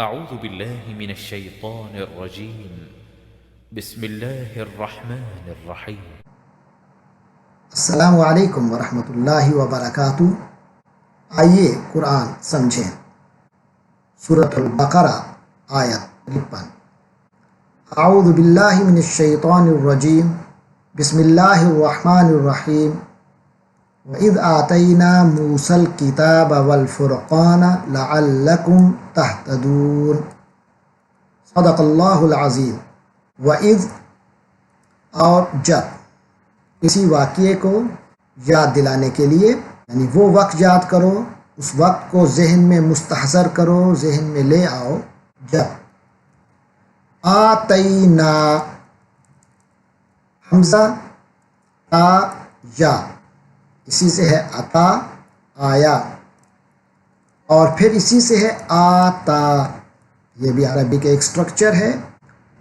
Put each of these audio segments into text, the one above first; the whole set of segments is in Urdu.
أعوذ بالله من الشيطان الرجيم بسم الله الرحمن الرحيم السلام علیکم ورحمۃ اللہ وبرکاتہ۔ آئیے قرآن سمجھیں۔ سورۃ البقرہ آیت 53۔ اعوذ باللہ من الشیطان الرجیم بسم اللہ الرحمن الرحیم۔ وَإِذْ آتَيْنَا مُوسَى الْكِتَابَ وَالْفُرْقَانَ لَعَلَّكُمْ تَهْتَدُونَ۔ صدق اللہ العظیم۔ وَإِذْ اور جب، کسی واقعے کو یاد دلانے کے لیے، یعنی وہ وقت یاد کرو، اس وقت کو ذہن میں مستحضر کرو، ذہن میں لے آؤ جب آتینا حمزہ تا یا، اسی سے ہے عطا آیا، اور پھر اسی سے ہے آتا، یہ بھی عربی کا ایک سٹرکچر ہے۔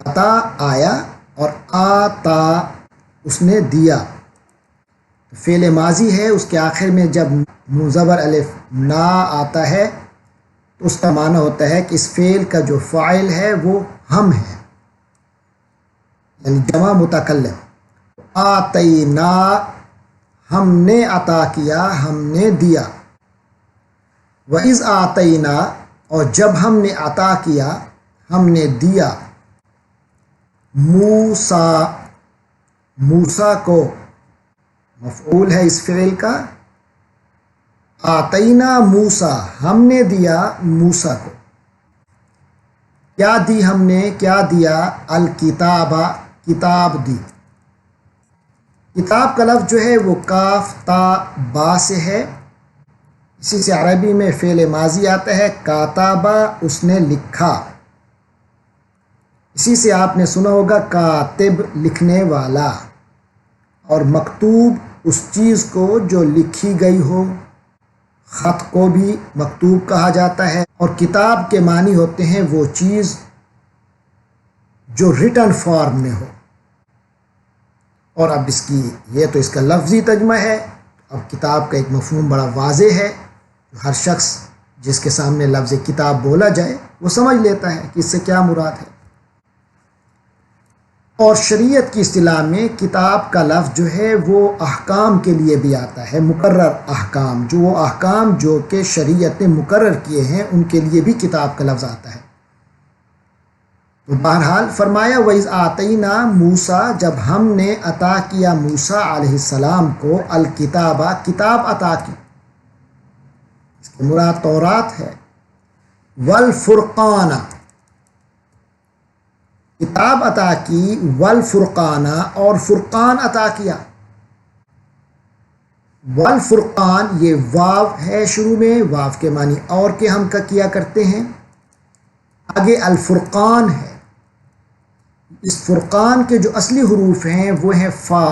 عطا آیا اور آتا اس نے دیا۔ فعل ماضی ہے، اس کے آخر میں جب مزور الف نا آتا ہے تو اس کا معنی ہوتا ہے کہ اس فعل کا جو فاعل ہے وہ ہم ہے، یعنی جمع متکلم۔ آتینا ہم نے عطا کیا، ہم نے دیا۔ وَإِذْ آتَيْنَا اور جب ہم نے عطا کیا، ہم نے دیا، موسیٰ، موسیٰ کو مفعول ہے اس فعل کا، آتینا موسیٰ ہم نے دیا موسیٰ کو۔ کیا دی ہم نے، کیا دیا؟ الکتابہ کتاب دی۔ کتاب کا لفظ جو ہے وہ کاف تا با سے ہے، اسی سے عربی میں فعل ماضی آتا ہے، کاتابہ اس نے لکھا۔ اسی سے آپ نے سنا ہوگا کاتب لکھنے والا، اور مکتوب اس چیز کو جو لکھی گئی ہو، خط کو بھی مکتوب کہا جاتا ہے، اور کتاب کے معنی ہوتے ہیں وہ چیز جو ریٹن فارم میں ہو۔ اور اب یہ تو اس کا لفظی ترجمہ ہے، اب کتاب کا ایک مفہوم بڑا واضح ہے، ہر شخص جس کے سامنے لفظ کتاب بولا جائے وہ سمجھ لیتا ہے کہ اس سے کیا مراد ہے۔ اور شریعت کی اصطلاح میں کتاب کا لفظ جو ہے وہ احکام کے لیے بھی آتا ہے، مقرر احکام، جو وہ احکام جو کہ شریعت نے مقرر کیے ہیں ان کے لیے بھی کتاب کا لفظ آتا ہے۔ تو بہرحال فرمایا وَإِذْ آتَيْنَا مُوسَىٰ، جب ہم نے عطا کیا موسیٰ علیہ السلام کو الکتابہ کتاب عطا کی، اس کی مراد تورات ہے، والفرقان کتاب عطا کی، والفرقان اور فرقان عطا کیا۔ والفرقان یہ واو ہے شروع میں، واو کے معنی اور کے ہم کا کیا کرتے ہیں، آگے الفرقان ہے۔ اس فرقان کے جو اصلی حروف ہیں وہ ہیں فا،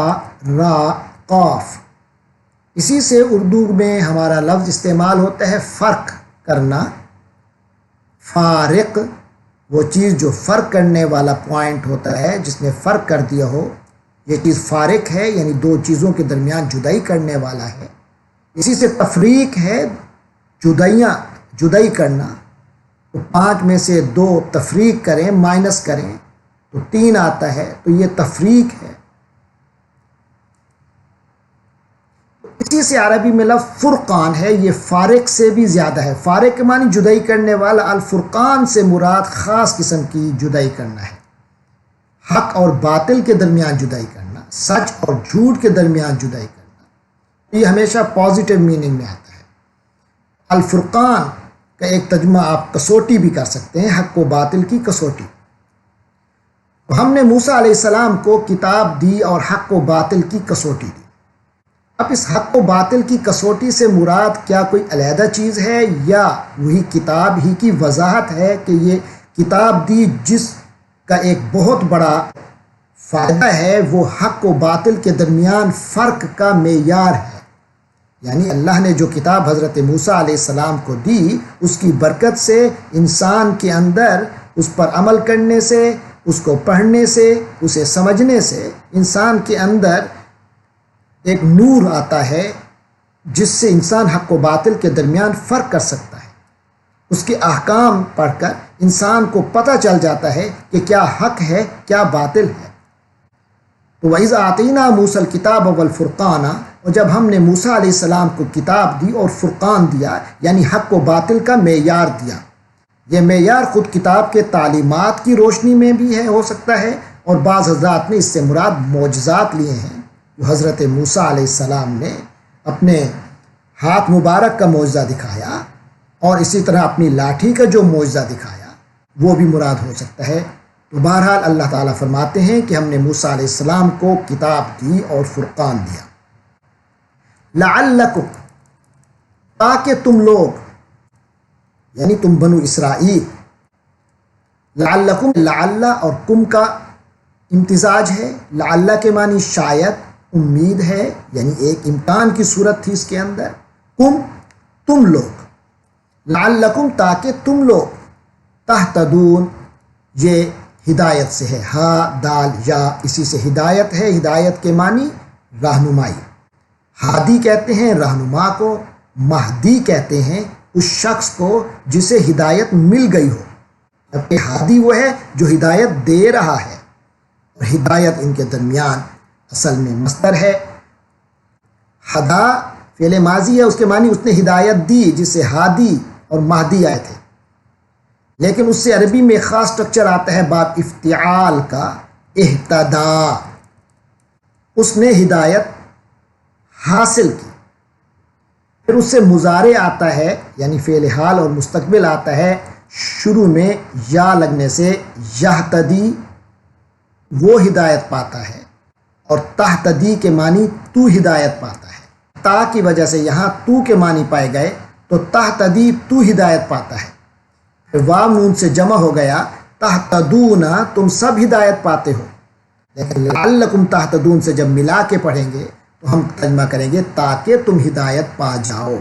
را، قاف۔ اسی سے اردو میں ہمارا لفظ استعمال ہوتا ہے فرق کرنا، فارق، وہ چیز جو فرق کرنے والا پوائنٹ ہوتا ہے، جس نے فرق کر دیا ہو، یہ چیز فارق ہے، یعنی دو چیزوں کے درمیان جدائی کرنے والا ہے۔ اسی سے تفریق ہے، جدائی کرنا، تو 5 میں سے 2 تفریق کریں، مائنس کریں تو 3 آتا ہے، تو یہ تفریق ہے۔ اسی سے عربی میں لفظ فرقان ہے، یہ فارق سے بھی زیادہ ہے۔ فارق کے معنی جدائی کرنے والا، الفرقان سے مراد خاص قسم کی جدائی کرنا ہے، حق اور باطل کے درمیان جدائی کرنا، سچ اور جھوٹ کے درمیان جدائی کرنا، یہ ہمیشہ پازیٹیو میننگ میں آتا ہے۔ الفرقان کا ایک ترجمہ آپ کسوٹی بھی کر سکتے ہیں، حق و باطل کی کسوٹی۔ ہم نے موسیٰ علیہ السلام کو کتاب دی اور حق و باطل کی کسوٹی دی۔ اب اس حق و باطل کی کسوٹی سے مراد کیا کوئی علیحدہ چیز ہے، یا وہی کتاب ہی کی وضاحت ہے کہ یہ کتاب دی جس کا ایک بہت بڑا فائدہ ہے وہ حق و باطل کے درمیان فرق کا معیار ہے؟ یعنی اللہ نے جو کتاب حضرت موسیٰ علیہ السلام کو دی، اس کی برکت سے انسان کے اندر اس پر عمل کرنے سے، اس کو پڑھنے سے، اسے سمجھنے سے انسان کے اندر ایک نور آتا ہے جس سے انسان حق و باطل کے درمیان فرق کر سکتا ہے۔ اس کے احکام پڑھ کر انسان کو پتہ چل جاتا ہے کہ کیا حق ہے کیا باطل ہے۔ تو وَإِذْ آتَيْنَا مُوسَى الْكِتَابَ وَالْفُرْقَانَ، اور جب ہم نے موسیٰ علیہ السلام کو کتاب دی اور فرقان دیا، یعنی حق و باطل کا معیار دیا۔ یہ معیار خود کتاب کے تعلیمات کی روشنی میں بھی ہو سکتا ہے، اور بعض حضرات نے اس سے مراد معجزات لیے ہیں جو حضرت موسیٰ علیہ السلام نے اپنے ہاتھ مبارک کا معجزہ دکھایا، اور اسی طرح اپنی لاٹھی کا جو معجزہ دکھایا وہ بھی مراد ہو سکتا ہے۔ تو بہرحال اللہ تعالیٰ فرماتے ہیں کہ ہم نے موسیٰ علیہ السلام کو کتاب دی اور فرقان دیا۔ لعلکم، تاکہ تم لوگ، یعنی تم بنو اسرائیل، لعلکم، لعل اور کم کا امتزاج ہے۔ لعل کے معنی شاید، امید ہے، یعنی ایک امکان کی صورت تھی اس کے اندر۔ کم، تم لوگ، لعلکم تاکہ تم لوگ، تہتدون، یہ ہدایت سے ہے، ہا دال یا، اسی سے ہدایت ہے۔ ہدایت کے معنی رہنمائی۔ ہادی کہتے ہیں رہنما کو، مہدی کہتے ہیں اس شخص کو جسے ہدایت مل گئی ہو، جبکہ ہادی وہ ہے جو ہدایت دے رہا ہے، اور ہدایت ان کے درمیان اصل میں مصدر ہے۔ ہدا فعل ماضی ہے، اس کے معنی اس نے ہدایت دی، جسے ہادی اور مہدی آئے تھے، لیکن اس سے عربی میں خاص سٹرکچر آتا ہے باب افتعال کا، اہتدا، اس نے ہدایت حاصل کی۔ پھر اس سے مضارع آتا ہے، یعنی فعل حال اور مستقبل آتا ہے، شروع میں یا لگنے سے یہتدی، وہ ہدایت پاتا ہے، اور تہتدی کے معنی تو ہدایت پاتا ہے۔ تا کی وجہ سے یہاں تو کے معنی پائے گئے، تو تہتدی تو ہدایت پاتا ہے۔ پھر واو نون سے جمع ہو گیا، تہتدون، تم سب ہدایت پاتے ہو، لیکن لعلکم تہتدون سے جب ملا کے پڑھیں گے تو ہم ترجمہ کریں گے تاکہ تم ہدایت پا جاؤ۔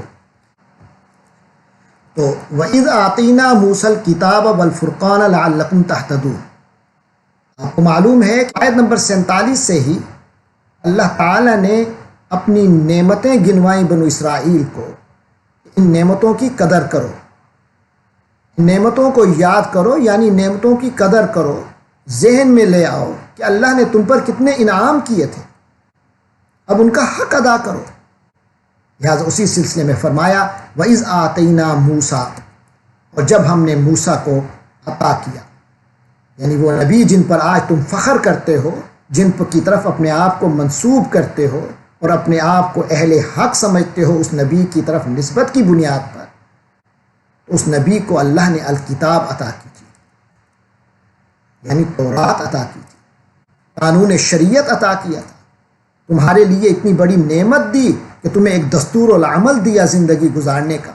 تو وَإِذْ آتَيْنَا مُوسَى الْكِتَابَ وَالْفُرْقَانَ لَعَلَّكُمْ تَهْتَدُونَ۔ آپ کو معلوم ہے کہ آیت نمبر 47 سے ہی اللہ تعالیٰ نے اپنی نعمتیں گنوائیں بنو اسرائیل کو، ان نعمتوں کی قدر کرو، نعمتوں کو یاد کرو، یعنی نعمتوں کی قدر کرو، ذہن میں لے آؤ کہ اللہ نے تم پر کتنے انعام کیے تھے، اب ان کا حق ادا کرو۔ لہٰذا اسی سلسلے میں فرمایا وَإِذْ آتَيْنَا مُوسَى، اور جب ہم نے موسیٰ کو عطا کیا، یعنی وہ نبی جن پر آج تم فخر کرتے ہو، جن کی طرف اپنے آپ کو منسوب کرتے ہو اور اپنے آپ کو اہل حق سمجھتے ہو اس نبی کی طرف نسبت کی بنیاد پر، اس نبی کو اللہ نے الکتاب عطا کی تھی، یعنی تورات عطا کی تھی، قانون شریعت عطا کیا تھا، تمہارے لیے اتنی بڑی نعمت دی کہ تمہیں ایک دستور العمل دیا زندگی گزارنے کا۔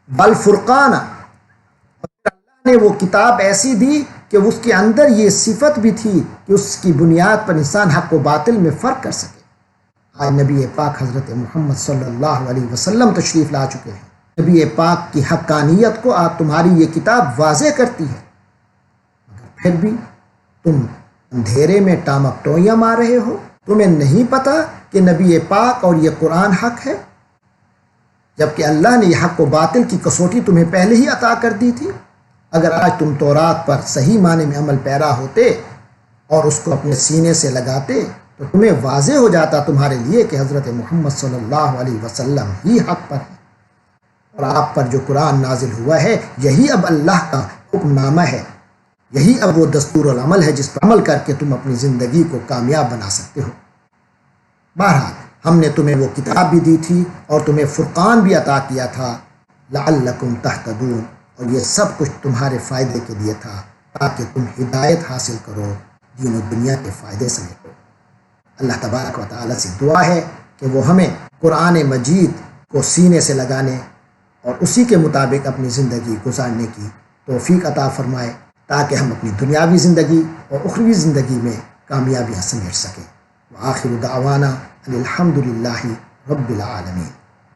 بالفرقان، اللہ نے وہ کتاب ایسی دی کہ اس کے اندر یہ صفت بھی تھی کہ اس کی بنیاد پر انسان حق و باطل میں فرق کر سکے۔ آج نبی پاک حضرت محمد صلی اللہ علیہ وسلم تشریف لا چکے ہیں، نبی پاک کی حقانیت کو آج تمہاری یہ کتاب واضح کرتی ہے، مگر پھر بھی تم اندھیرے میں ٹامک ٹوئیاں مار رہے ہو، تمہیں نہیں پتہ کہ نبی پاک اور یہ قرآن حق ہے، جبکہ اللہ نے یہ حق و باطل کی کسوٹی تمہیں پہلے ہی عطا کر دی تھی۔ اگر آج تم تورات پر صحیح معنی میں عمل پیرا ہوتے اور اس کو اپنے سینے سے لگاتے تو تمہیں واضح ہو جاتا تمہارے لیے کہ حضرت محمد صلی اللہ علیہ وسلم ہی حق پر ہے، اور آپ پر جو قرآن نازل ہوا ہے یہی اب اللہ کا حکم نامہ ہے، یہی اب وہ دستور العمل ہے جس پر عمل کر کے تم اپنی زندگی کو کامیاب بنا سکتے ہو۔ بہرحال ہم نے تمہیں وہ کتاب بھی دی تھی اور تمہیں فرقان بھی عطا کیا تھا، لعلکم تہتدون، اور یہ سب کچھ تمہارے فائدے کے لیے تھا تاکہ تم ہدایت حاصل کرو، دین و دنیا کے فائدے سمیٹو۔ اللہ تبارک و تعالیٰ سے دعا ہے کہ وہ ہمیں قرآن مجید کو سینے سے لگانے اور اسی کے مطابق اپنی زندگی گزارنے کی توفیق عطا فرمائے، تاکہ ہم اپنی دنیاوی زندگی اور اخروی زندگی میں کامیابیاں سمیٹ سکیں۔ وآخر دعوانا ان الحمد للہ رب العالمین۔